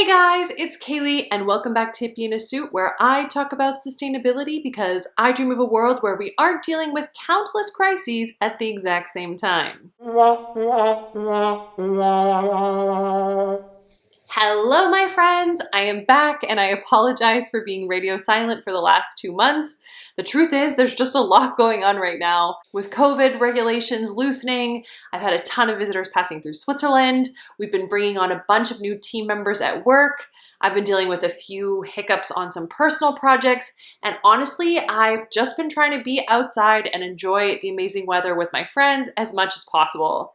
Hey guys, it's Kaylee and welcome back to Hippie in a Suit, where I talk about sustainability because I dream of a world where we aren't dealing with countless crises at the exact same time. Hello my friends, I am back and I apologize for being radio silent for the last 2 months. The truth is there's just a lot going on right now. With COVID regulations loosening, I've had a ton of visitors passing through Switzerland. We've been bringing on a bunch of new team members at work. I've been dealing with a few hiccups on some personal projects, and honestly, I've just been trying to be outside and enjoy the amazing weather with my friends as much as possible.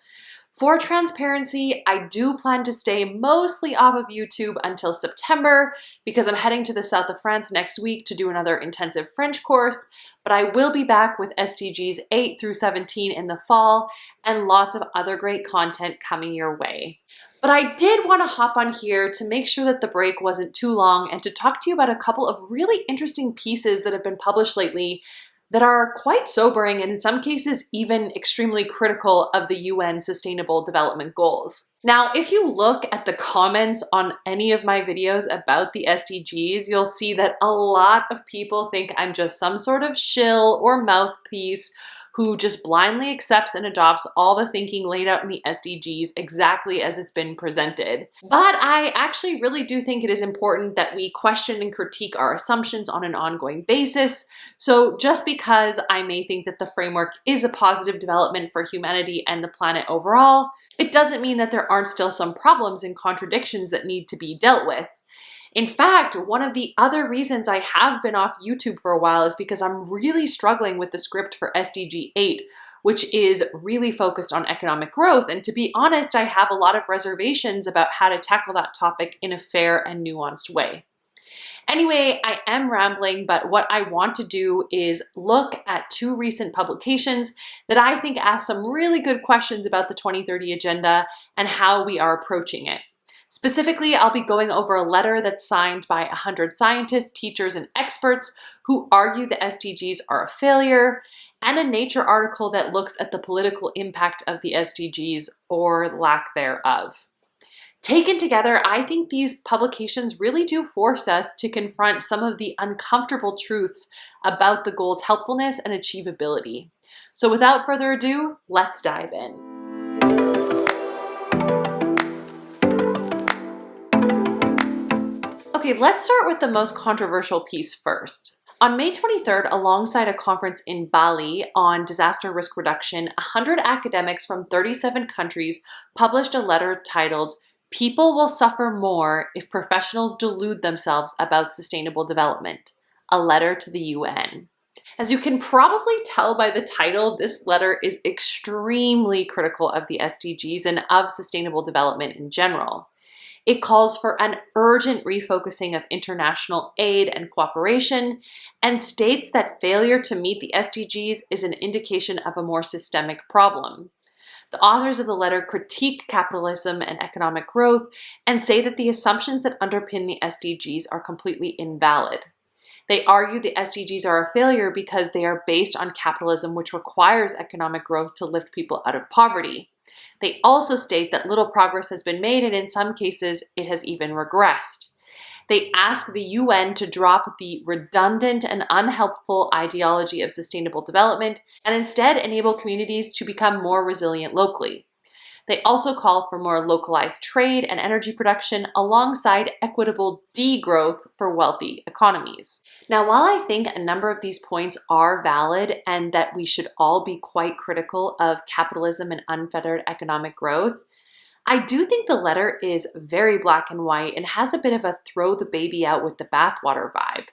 For transparency, I do plan to stay mostly off of YouTube until September because I'm heading to the south of France next week to do another intensive French course, but I will be back with SDGs 8 through 17 in the fall and lots of other great content coming your way. But I did want to hop on here to make sure that the break wasn't too long and to talk to you about a couple of really interesting pieces that have been published lately that are quite sobering and in some cases even extremely critical of the UN Sustainable Development Goals. Now, if you look at the comments on any of my videos about the SDGs, you'll see that a lot of people think I'm just some sort of shill or mouthpiece who just blindly accepts and adopts all the thinking laid out in the SDGs exactly as it's been presented. But I actually really do think it is important that we question and critique our assumptions on an ongoing basis. So just because I may think that the framework is a positive development for humanity and the planet overall, it doesn't mean that there aren't still some problems and contradictions that need to be dealt with. In fact, one of the other reasons I have been off YouTube for a while is because I'm really struggling with the script for SDG 8, which is really focused on economic growth. And to be honest, I have a lot of reservations about how to tackle that topic in a fair and nuanced way. Anyway, I am rambling, but what I want to do is look at two recent publications that I think ask some really good questions about the 2030 agenda and how we are approaching it. Specifically, I'll be going over a letter that's signed by 100 scientists, teachers, and experts who argue the SDGs are a failure, and a Nature article that looks at the political impact of the SDGs or lack thereof. Taken together, I think these publications really do force us to confront some of the uncomfortable truths about the goals' helpfulness and achievability. So without further ado, let's dive in. Okay, let's start with the most controversial piece first. On May 23rd, alongside a conference in Bali on disaster risk reduction, 100 academics from 37 countries published a letter titled, "People Will Suffer More If Professionals Delude Themselves About Sustainable Development," a letter to the UN. As you can probably tell by the title, this letter is extremely critical of the SDGs and of sustainable development in general. It calls for an urgent refocusing of international aid and cooperation and states that failure to meet the SDGs is an indication of a more systemic problem. The authors of the letter critique capitalism and economic growth and say that the assumptions that underpin the SDGs are completely invalid. They argue the SDGs are a failure because they are based on capitalism, which requires economic growth to lift people out of poverty. They also state that little progress has been made and in some cases it has even regressed. They ask the UN to drop the redundant and unhelpful ideology of sustainable development and instead enable communities to become more resilient locally. They also call for more localized trade and energy production alongside equitable degrowth for wealthy economies. Now, while I think a number of these points are valid and that we should all be quite critical of capitalism and unfettered economic growth, I do think the letter is very black and white and has a bit of a throw the baby out with the bathwater vibe.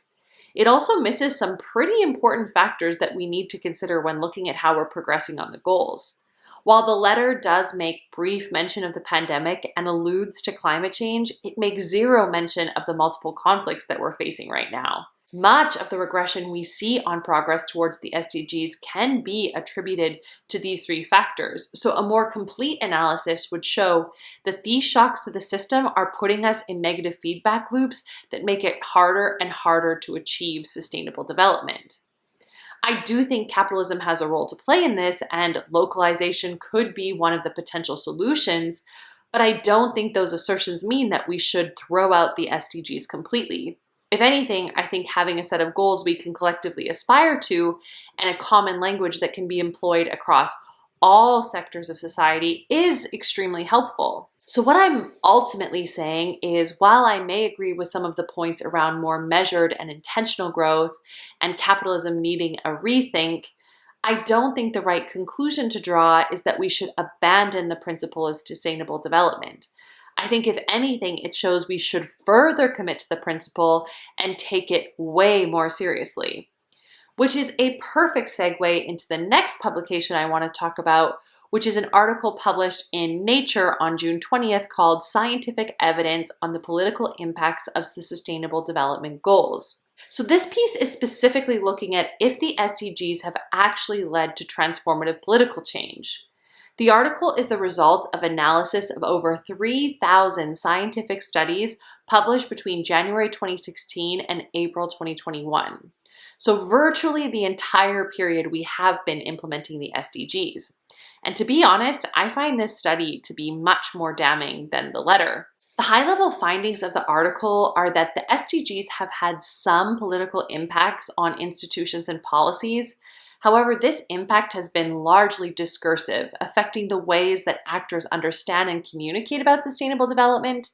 It also misses some pretty important factors that we need to consider when looking at how we're progressing on the goals. While the letter does make brief mention of the pandemic and alludes to climate change, it makes zero mention of the multiple conflicts that we're facing right now. Much of the regression we see on progress towards the SDGs can be attributed to these three factors, so a more complete analysis would show that these shocks to the system are putting us in negative feedback loops that make it harder and harder to achieve sustainable development. I do think capitalism has a role to play in this, and localization could be one of the potential solutions, But I don't think those assertions mean that we should throw out the SDGs completely. If anything, I think having a set of goals we can collectively aspire to and a common language that can be employed across all sectors of society is extremely helpful. So what I'm ultimately saying is, while I may agree with some of the points around more measured and intentional growth and capitalism needing a rethink, I don't think the right conclusion to draw is that we should abandon the principle of sustainable development. I think if anything, it shows we should further commit to the principle and take it way more seriously. Which is a perfect segue into the next publication I want to talk about, which is an article published in Nature on June 20th called Scientific Evidence on the Political Impacts of the Sustainable Development Goals. So this piece is specifically looking at if the SDGs have actually led to transformative political change. The article is the result of analysis of over 3,000 scientific studies published between January 2016 and April 2021. So virtually the entire period we have been implementing the SDGs. And to be honest, I find this study to be much more damning than the letter. The high-level findings of the article are that the SDGs have had some political impacts on institutions and policies. However, this impact has been largely discursive, affecting the ways that actors understand and communicate about sustainable development,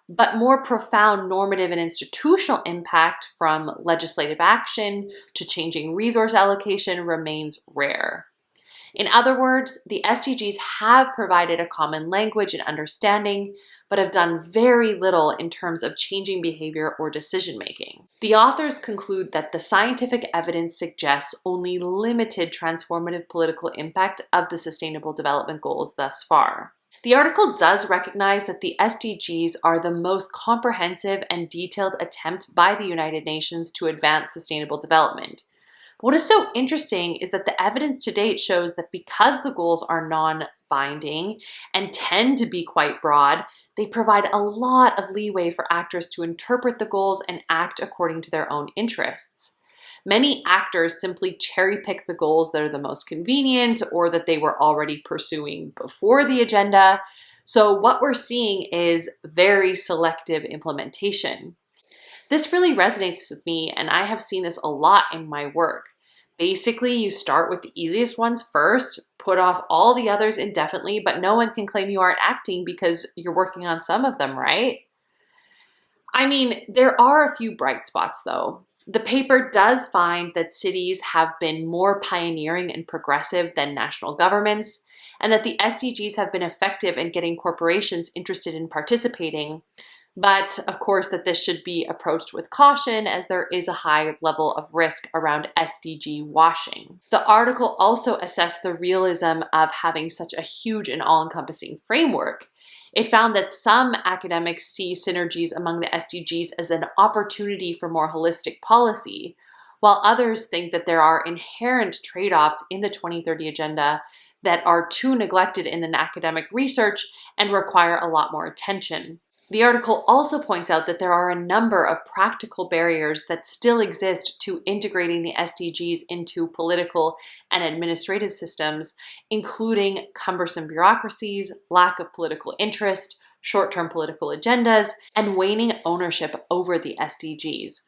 but more profound normative and institutional impact from legislative action to changing resource allocation remains rare. In other words, the SDGs have provided a common language and understanding, but have done very little in terms of changing behavior or decision-making. The authors conclude that the scientific evidence suggests only limited transformative political impact of the Sustainable Development Goals thus far. The article does recognize that the SDGs are the most comprehensive and detailed attempt by the United Nations to advance sustainable development. What is so interesting is that the evidence to date shows that because the goals are non-binding and tend to be quite broad, they provide a lot of leeway for actors to interpret the goals and act according to their own interests. Many actors simply cherry-pick the goals that are the most convenient or that they were already pursuing before the agenda. So what we're seeing is very selective implementation. This really resonates with me, and I have seen this a lot in my work. Basically, you start with the easiest ones first, put off all the others indefinitely, but no one can claim you aren't acting because you're working on some of them, right? I mean, there are a few bright spots though. The paper does find that cities have been more pioneering and progressive than national governments, and that the SDGs have been effective in getting corporations interested in participating. But of course that this should be approached with caution, as there is a high level of risk around SDG washing. The article also assessed the realism of having such a huge and all-encompassing framework. It found that some academics see synergies among the SDGs as an opportunity for more holistic policy, while others think that there are inherent trade-offs in the 2030 Agenda that are too neglected in the academic research and require a lot more attention. The article also points out that there are a number of practical barriers that still exist to integrating the SDGs into political and administrative systems, including cumbersome bureaucracies, lack of political interest, short-term political agendas, and waning ownership over the SDGs,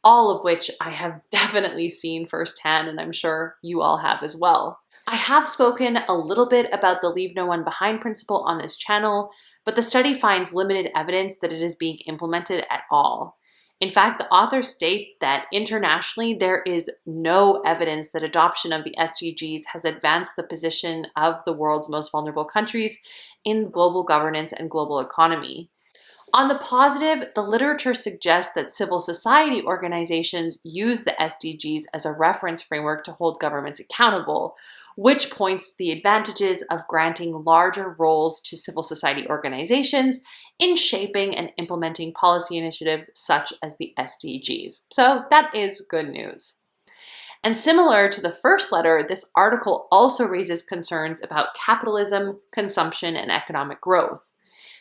all of which I have definitely seen firsthand, and I'm sure you all have as well. I have spoken a little bit about the Leave No One Behind principle on this channel, but the study finds limited evidence that it is being implemented at all. In fact, the authors state that internationally there is no evidence that adoption of the SDGs has advanced the position of the world's most vulnerable countries in global governance and global economy. On the positive, the literature suggests that civil society organizations use the SDGs as a reference framework to hold governments accountable, which points to the advantages of granting larger roles to civil society organizations in shaping and implementing policy initiatives such as the SDGs. So that is good news. And similar to the first letter, this article also raises concerns about capitalism, consumption, and economic growth.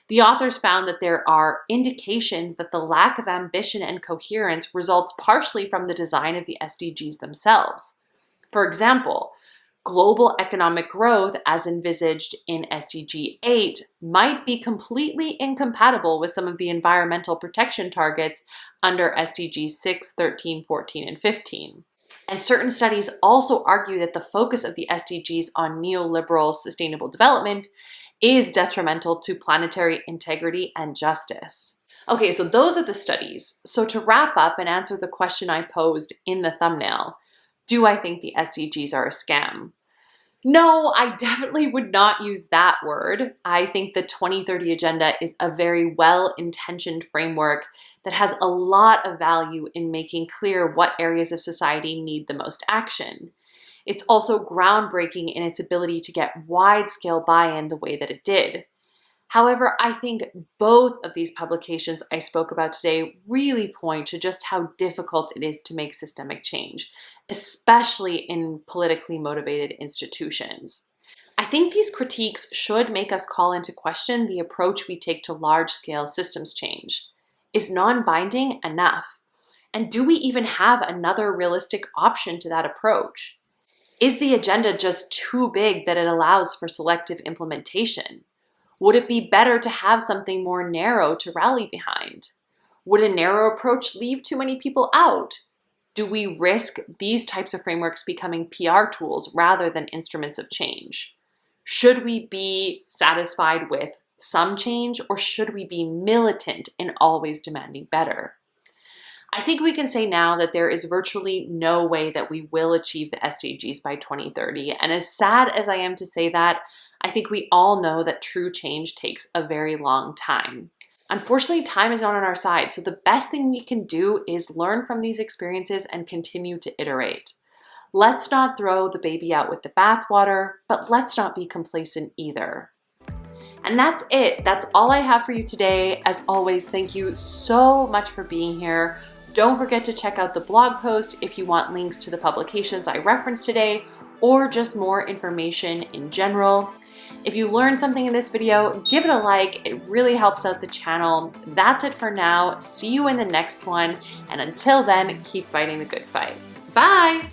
The authors found that there are indications that the lack of ambition and coherence results partially from the design of the SDGs themselves. For example, Global economic growth, as envisaged in SDG 8, might be completely incompatible with some of the environmental protection targets under SDGs 6, 13, 14, and 15. And certain studies also argue that the focus of the SDGs on neoliberal sustainable development is detrimental to planetary integrity and justice. Okay, so those are the studies. So to wrap up and answer the question I posed in the thumbnail, do I think the SDGs are a scam? No, I definitely would not use that word. I think the 2030 Agenda is a very well-intentioned framework that has a lot of value in making clear what areas of society need the most action. It's also groundbreaking in its ability to get wide-scale buy-in the way that it did. However, I think both of these publications I spoke about today really point to just how difficult it is to make systemic change, especially in politically motivated institutions. I think these critiques should make us call into question the approach we take to large-scale systems change. Is non-binding enough? And do we even have another realistic option to that approach? Is the agenda just too big that it allows for selective implementation? Would it be better to have something more narrow to rally behind? Would a narrow approach leave too many people out? Do we risk these types of frameworks becoming PR tools rather than instruments of change? Should we be satisfied with some change, or should we be militant in always demanding better? I think we can say now that there is virtually no way that we will achieve the SDGs by 2030. And as sad as I am to say that, I think we all know that true change takes a very long time. Unfortunately, time is not on our side, so the best thing we can do is learn from these experiences and continue to iterate. Let's not throw the baby out with the bathwater, but let's not be complacent either. And that's it. That's all I have for you today. As always, thank you so much for being here. Don't forget to check out the blog post if you want links to the publications I referenced today, or just more information in general. If you learned something in this video, give it a like. It really helps out the channel. That's it for now. See you in the next one. And until then, keep fighting the good fight. Bye!